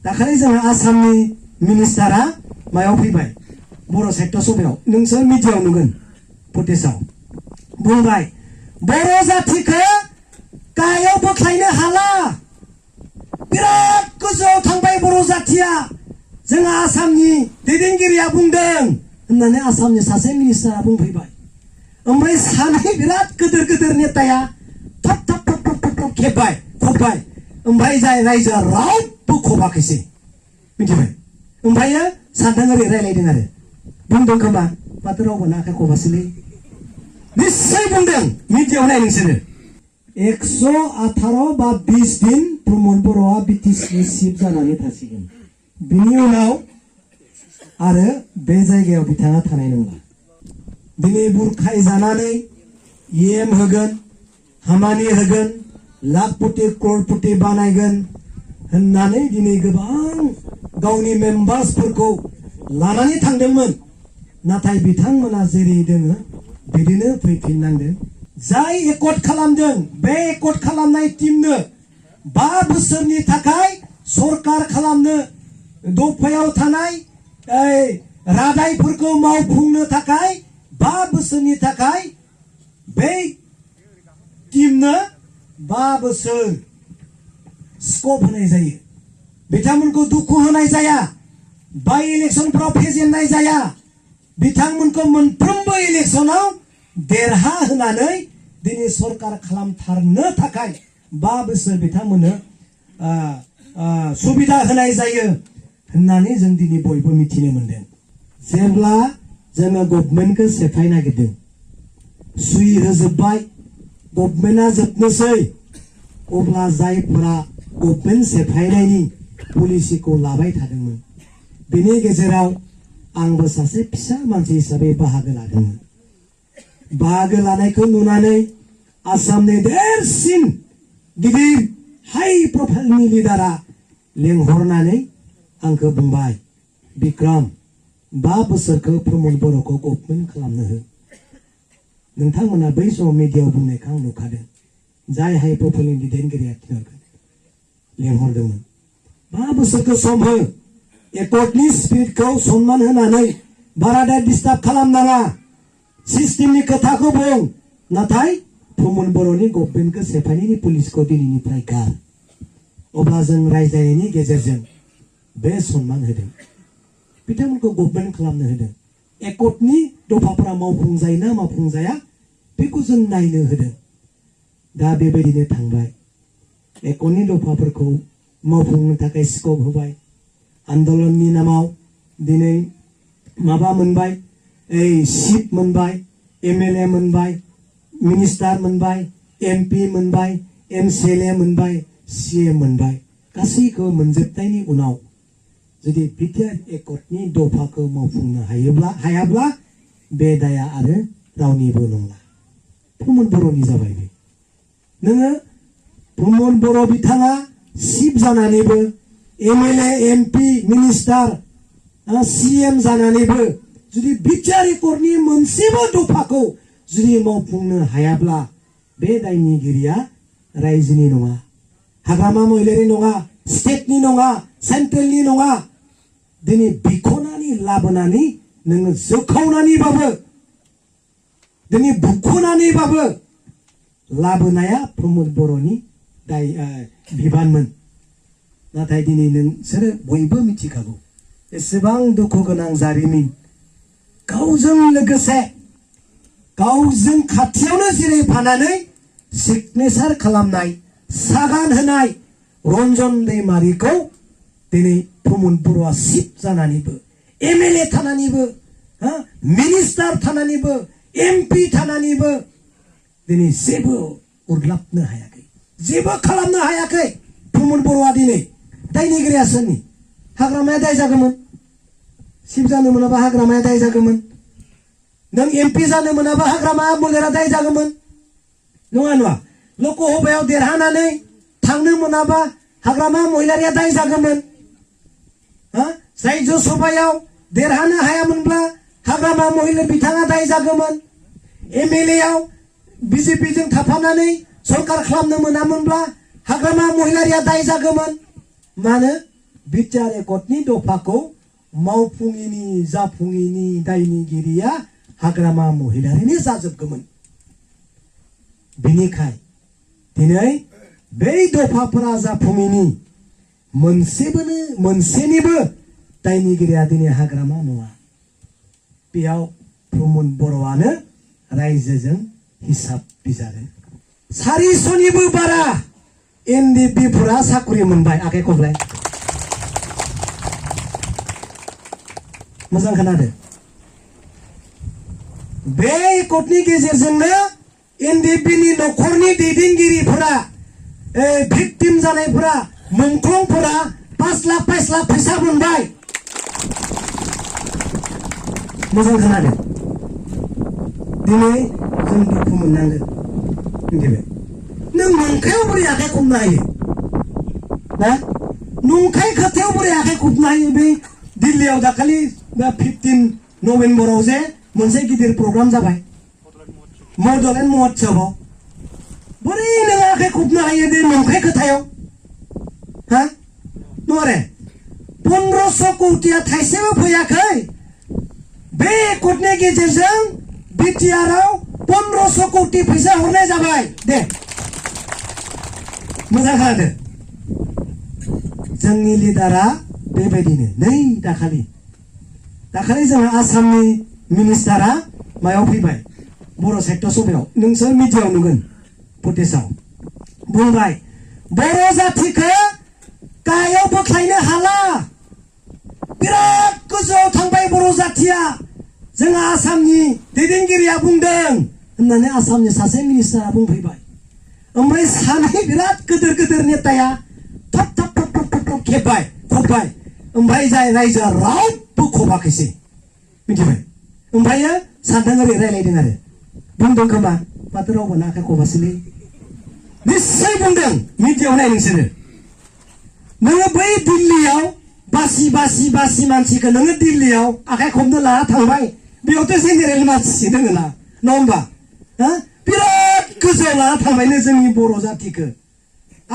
दाखालि जोंहा आसामनि मिनिस्टारा मायाव फैबाय बर' साहित्य सभायाव नोंसोर मिडियायाव नुगोन फुटेजाव बुंबाय बर' जातिखौ गाहायाव बोख्लायनो हाला बिराद गोजौआव थांबाय बर' जातिया जोंहा आसामनि दैदेनगिरिया बुंदों होननानै आसामनि सासे मिनिस्टारा बुंफैबाय ओमफ्राय सानै बिराद गिदिर गिदिर नेताया थाब थाब थाब थाब थाब थाब खेबबाय खबबाय ओमफ्राय जाय रायजोआ रावबो खबाखैसै मिथिबाय ओमफ्राय सानथां ओरै रायलायदों आरो बुंदों खोमा माथो रावबो आखाइ खबासैलै निश्चय बुंदों मिडियायाव नाय नोंसोरो 118 बा 20 दिन प्रमद बर'आ बिटिसिनि चिफ जानानै थासिगोन बिनि उनाव आरो बे जायगायाव बिथाङा थानाय नंला दिनै बुरखाय जानानै EM होगोन हामानि होगोन लाखपति क्ररपति बानायगोन होननानै दिनै गोबां गावनि मेम्बार्सफोरखौ लानानै थांदोंमोन नाथाय बिथांमोना जेरै दोङो बिदिनो फैफिननांदों जाय एकर्ड खालामदों बे एकर्ड खालामनाय टीमनो 5 बोसोरनि थाखाय सरकार खालामनो दफायाव थानाय रादायफोरखौ मावफुंनो थाखाय 5 बोसोरनि थाखाय बे टीमनो 5 बोसोर स्कोप होनाय जायो बिथांमोनखौ दुखु होनाय जाया बाय इलेक्शनफ्राव फेजेननाय जाया बिथांमोनखौ मोनफ्रोमबो इलेक्शनाव देरहा होनानै दिनै सरकार खालामथारनो थाखाय 5 बोसोर बिथांमोननो सुबिदा होनाय जायो होननानै जों दिनै बयबो मिथिनो मोनदों जेब्ला जोङो गभर्नमेन्टखौ सेफाय नागिरदों सुइ होजोबबाय गभर्नमेन्टआ जोबनोसै अब्ला जायफोरा गभर्नमेन्ट सेफायनायनि पलिसिखौ लाबाय थादोंमोन बेनि गेजेराव आंबो सासे फिसा मानसि हिसाबै बाहागो लादोंमोन बाहागो लानायखौ नुनानै आसामनि देरसिन गिदिर हाई प्रफाइलनि लिडारा लेंहरनानै आंखौ बुंबाय बिक्रम 5 बोसोरखौ प्रमद बर'खौ गभर्नमेन्ट खालामनो हो नोंथांमोना बै समाव मिडियायाव बुंनायखौ आं नुखादों जाय हाई प्रफाइलनि दैदेनगिरिया थिनहरगोन लेंहरदोंमोन 5 बोसोरखौ सम हो एकर्डनि स्पिरिटखौ सन्मान होनानै बाराद्राय डिस्टार्ब खालामनाङा सिस्टेमनि खोथाखौ बुं नाथाय प्रमद बर'नि गभर्नमेन्टखौ सेफायनायनि पुलिसखौ दिनैनिफ्राय गार अब्ला जों रायज्लायनायनि गेजेरजों बे सन्मान होदों बिथांमोनखौ गभर्नमेन्ट खालामनो होदों एकर्डनि दफाफोरा मावफुंजायो ना मावफुंजाया बेखौ जों नायनो होदों दा बेबायदिनो थांबाय एकर्डनि दफाफोरखौ मावफुंनो थाखाय स्कोप होबाय आन्दोलननि नामाव दिनै माबा मोनबाय चिफ मोनबाय MLA मोनबाय मिनिस्टार मोनबाय MP मोनबाय MCLA मोनबाय CM मोनबाय गासैखौ मोनजोबनायनि उनाव जुदि बिटिआर एकर्डनि दफाखौ मावफुंनो हायाब्ला बे दाया आरो रावनिबो नंला प्रमद बर'नि जाबाय बे नोङो प्रमद बर' बिथाङा चिफ जानानैबो MLA MP मिनिस्टार CM जानानैबो जुदि बिटिआर एकर्डनि मोनसेबो दफाखौ जुदि मावफुंनो हायाब्ला बे दायनिगिरिया रायजोनि नङा हाग्रामा महिलारि नङा स्टेटनि नङा सेन्ट्रेलनि नङा दिनै बिख'नानै लाबोनानै नोङो जोखावनानैबाबो दिनै बुख'नानैबाबो लाबोनाया प्रमद बर'नि दाय बिबानमोन नाथाय दिनै नोंसोरो बयबो मिथिखागौ एसेबां दुखु गोनां जारिमिन गावजों लोगोसे गावजों खाथियावनो जिरायफानानै सिगनेचार खालामनाय सागान होनाय रन्जन दैमारिखौ दिनै प्रमद बर'आ चिफ जानानैबो MLA थानानैबो मिनिस्टार थानानैबो MP थानानैबो दिनै जेबो उरलाबनो हायाखै जेबो खालामनो हायाखै प्रमद बर'आ दिनै दायनिगिरिया सोरनि हाग्रामाया दाय जागौमोन चिफ जानो मोनाबा हाग्रामाया दाय जागौमोन नों MP जानो मोनाबा हाग्रामा महिलारिया दाय जागौमोन नङा नङा लकसभायाव देरहानानै थांनो मोनाबा हाग्रामा महिलारिया दाय जागौमोन रायजो सभायाव देरहानो हायामोनब्ला हाग्रामा महिला बिथाङा दाय जागौमोन MLA आव BJP जों थाफानानै सरकार खालामनो मोनामोनब्ला हाग्रामा महिलारिया दाय जागौमोन मानो बिटिआर एकर्डनि दफाखौ मावफुङिनि जाफुङिनि दायनिगिरिया हाग्रामा महिलारिनि जाजोबगौमोन बेनिखाय दिनै बै दफाफोरा जाफुङिनि मोनसेनिबो दायनिगिरिया दिनै हाग्रामा नङा बेयाव प्रमद बर'आनो रायजोजों हिसाब बिजारो 400निबो बारा एनडिपिफोरा साख्रि मोनबाय आखाइ खबलाय मोजां खोनादो बे एकर्डनि गेजेरजोंनो एनडिपिनि नखरनि दैदेनगिरिफोरा भिक्टिम जानायफोरा मुंख्लंफोरा 5 लाख फैसा मोनबाय मोजां खोनादो दिनै जों दुखु मोननांगोन मिथिबाय नों नंखायाव बोरै आखाइ खबनो हायो ना नंखाय खोथायाव बोरै आखाइ खबनो हायो बे दिल्लीयाव दाखालि 15 नभेम्बराव जे मोनसे गिदिर प्रग्राम जाबाय बडलेण्ड महोत्सवआव बोरै नों आखाइ खबनो हायो बे नंखाय खोथायाव हा नरे 1500 कौटिया थाइसेबो फैयाखै बे एकर्डनि गेजेरजों बिटिआरआव 1500 कौटि फैसा हरनाय जाबाय दे मोजां खोनादो जोंनि लिडारा बेबायदिनो नै दाखालि जोंहा आसामनि मिनिस्टारा मायाव फैबाय बर' साहित्य सभायाव नोंसोर मिडियायाव नुगोन फुटेजाव बुंबाय बर' जातिखौ गाहायाव बोख्लायनो हाला बिराद गोजौआव थांबाय बर' जातिया जोंहा आसामनि दैदेनगिरिया बुंदों होननानै आसामनि सासे मिनिस्टारा बुंफैबाय ओमफ्राय सानै बिराद गिदिर नेताया थाब खेबबाय खबबाय ओमफ्राय जाय रायजोआ रावबो खबाखैसै मिथिबाय ओमफ्राय सानदों ओरै रायलायदों आरो बुंदों खोमा माथो रावबो आखाइ खबासैलै निश्चय बुंदों मिडियायाव नाय नोंसोरो नोङो बै दिल्लीयाव बासि मानसिखौ नोङो दिल्लीयाव आखाइ खबनो लाना थांबाय बेयावथ' जेनेरेल मानसि दङ ना नङा होमबा बिराद गोजौआव लाना थांबायनो जोंनि बर' जातिखौ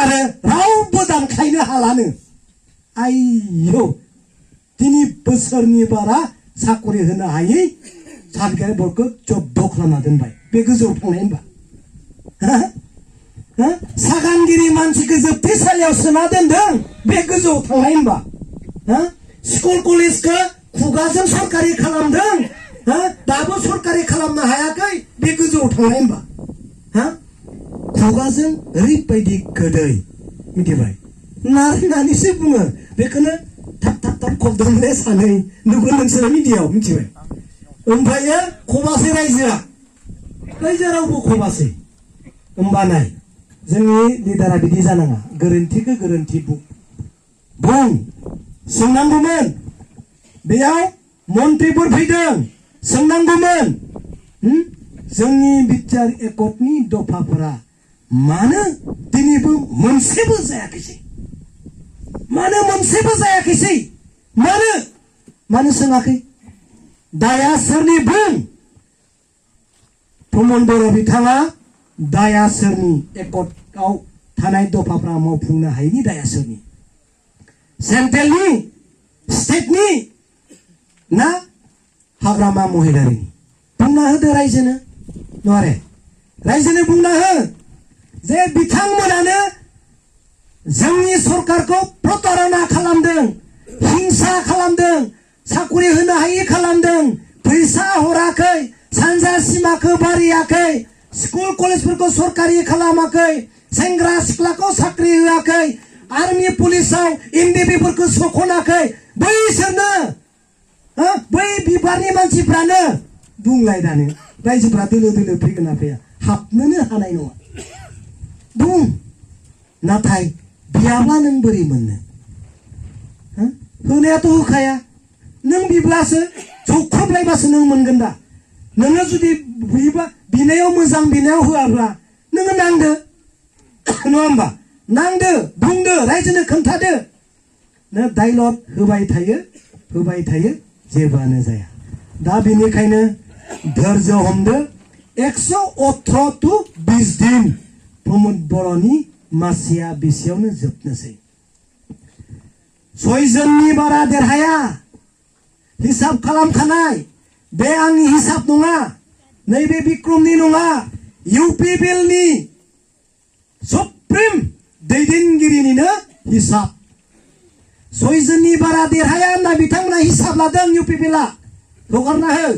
आरो रावबो दानख्लायनो हालानो आयौ 3 बोसोरनि बारा साकरि होनो हायै सार्टिफिकेट बर्डखौ जब्द खालामना दोनबाय बे गोजौआव थांनाय होनबा सागानगिरि मानसिखौ जोबथेसालियाव सोना दोनदों बे गोजौआव थांनाय होनबा स्कुल कलेजखौ खुगाजों सरकारि खालामदों दाबो सरकारि खालामनो हायाखै बे गोजौआव थांनाय होनबा खुगाजों ओरैबायदि गोदै मिथिबाय नारनानैसो बुङो बेखौनो थाब खबदोंले सानै नुगोन नोंसोरो मिडियायाव मिथिबाय ओमफ्राय खबासै रायजोआ रावबो खबासै होमबा नाय जोंनि लिडारा बिदि जानाङा गोरोन्थिखौ गोरोन्थि बुं सोंनांगौमोन बेयाव मन्थ्रिफोर फैदों सोंनांगौमोन जोंनि बिटिआर एकर्डनि दफाफोरा मानो दिनैबो मोनसेबो जायाखैसै मानो सोङाखै दाया सोरनि बुं प्रमद बर' बिथाङा दाया सोरनि एकर्डआव थानाय दफाफ्रा मावफुंनो हायैनि दाया सोरनि सेन्ट्रेलनि स्टेटनि ना हाग्रामा महिलारिनि बुंना होदो रायजोनो नरे रायजोनो बुंना हो जे बिथांमोनानो जोंनि सरकारखौ प्रतारना खालामदों हिंसा खालामदों साकरि होनो हायि खालामदों फैसा हराखै सानजा सिमाखौ बारियाखै स्कुल कलेजफोरखौ सरकारि खालामाखै सेंग्रा सिख्लाखौ साख्रि होआखै आर्मि पुलिसाव एनडिपिफोरखौ सोख'नाखै बैसोरनो बै बिबारनि मानसिफ्रानो बुंलाय दानो रायजोफ्रा दोलो फैगोन ना फैया हाबनोनो हानाय नङा बुं नाथाय बियाब्ला नों बोरै मोननो होनायाथ' होखाया नों बिब्लासो जख्रबलायबासो नों मोनगोन दा नोङो जुदि बिनायाव मोजां बिनायाव होआब्ला नोङो नांदो नङा होमबा नांदो बुंदो रायजोनो खोन्थादो नों डायलग होबाय थायो जेबोआनो जाया दा बेनिखायनो धैर्य हमदो 118 to 20 दिन प्रमद बर'नि मासिया बेसेयावनो जोबनोसै सयजननि बारा देरहाया हिसाब खालामखानाय बे आंनि हिसाब नङा नैबे बिक्रमनि नङा इउपिपिएलनि सुप्रिम दैदेनगिरिनिनो हिसाब सयजननि बारा देरहाया होनना बिथांमोना हिसाब लादों इउपिपिएलआ हगारना हो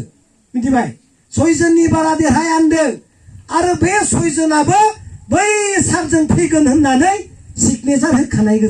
मिथिबाय सयजननि बारा देरहाया होनदों आरो बे सयजनाबो बै सारजों फैगोन होननानै सिगनेचार होखानाय